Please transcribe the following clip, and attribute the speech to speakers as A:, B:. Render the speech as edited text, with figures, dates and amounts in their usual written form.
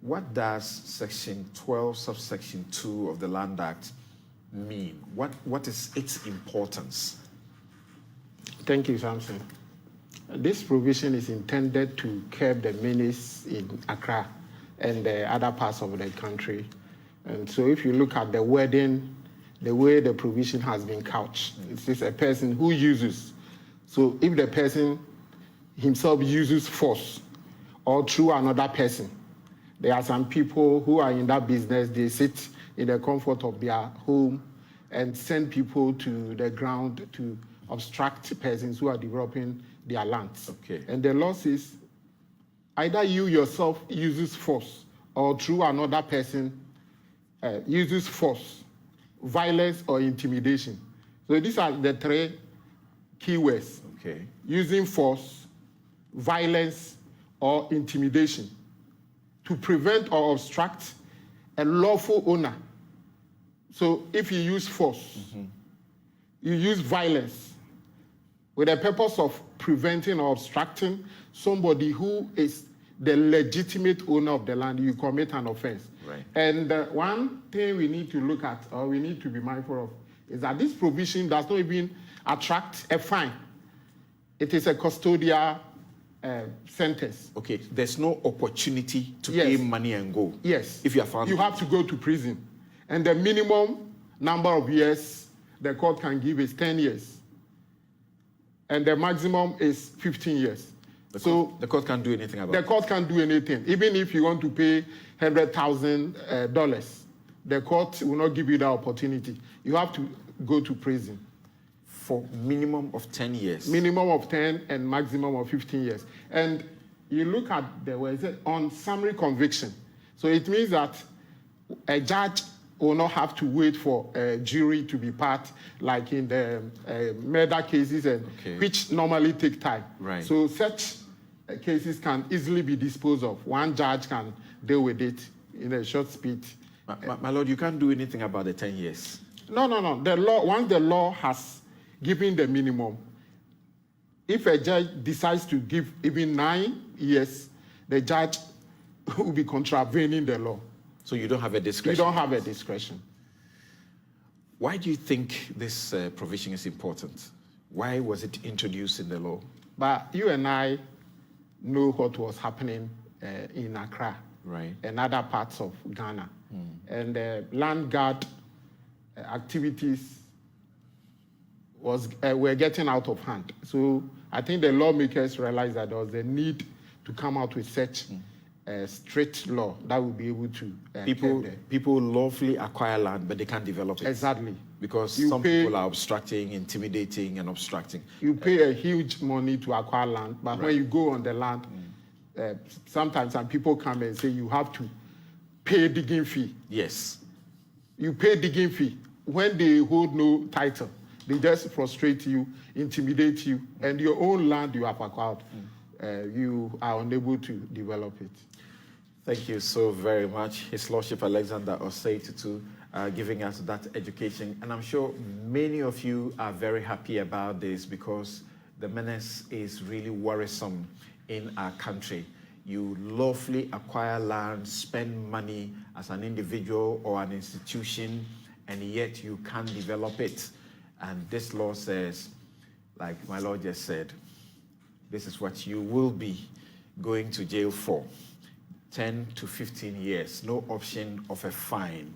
A: What does Section 12, Subsection 2 of the Land Act mean? What is its importance?
B: Thank you, Samson. This provision is intended to curb the menace in Accra and the other parts of the country. And so if you look at the wording, the way the provision has been couched, it is a person who uses. So if the person himself uses force or through another person, there are some people who are in that business, they sit in the comfort of their home and send people to the ground to obstruct persons who are developing their lands.
A: Okay.
B: And the law says either you yourself uses force or through another person uses force, violence, or intimidation. So these are the three keywords.
A: Okay.
B: Using force, violence, or intimidation to prevent or obstruct a lawful owner. So if you use force, you use violence with the purpose of preventing or obstructing somebody who is the legitimate owner of the land, you commit an offense.
A: Right.
B: And one thing we need to look at, or we need to be mindful of, is that this provision does not even attract a fine. It is a custodial sentence.
A: Okay, there's no opportunity to
B: Yes.
A: pay money and go.
B: Yes.
A: If you are found.
B: You have to go to prison. And the minimum number of years the court can give is 10 years. And the maximum is 15 years.
A: The court can't do anything about
B: The
A: it.
B: court can't do anything. Even if you want to pay $100,000, the court will not give you that opportunity. You have to go to prison.
A: For minimum of 10 years.
B: Minimum of 10 and maximum of 15 years. And you look at the way it says on summary conviction. So it means that a judge will not have to wait for a jury to be part, like in the murder cases, and which normally take time.
A: Right.
B: So such cases can easily be disposed of. One judge can deal with it in a short speed.
A: My lord, you can't do anything about the 10 years.
B: No. The law, once the law has given the minimum, if a judge decides to give even 9 years, the judge will be contravening the law.
A: So you don't have a discretion?
B: You don't have a discretion.
A: Why do you think this provision is important? Why was it introduced in the law?
B: But you and I know what was happening in Accra,
A: right,
B: and other parts of Ghana. And land guard activities were getting out of hand. So I think the lawmakers realized that there was a need to come out with such a strict law that will be able to
A: people lawfully acquire land, but they can't develop it.
B: Exactly.
A: Because some people are obstructing, intimidating, and obstructing.
B: You pay a huge money to acquire land, but when you go on the land, sometimes some people come and say you have to pay digging fee.
A: Yes.
B: You pay digging fee. When they hold no title, they just frustrate you, intimidate you, and your own land you have acquired, you are unable to develop it.
A: Thank you so very much, His Lordship Alexander Osei Tutu, giving us that education. And I'm sure many of you are very happy about this because the menace is really worrisome in our country. You lawfully acquire land, spend money as an individual or an institution, and yet you can't develop it. And this law says, like my Lord just said, this is what you will be going to jail for. 10 to 15 years, no option of a fine.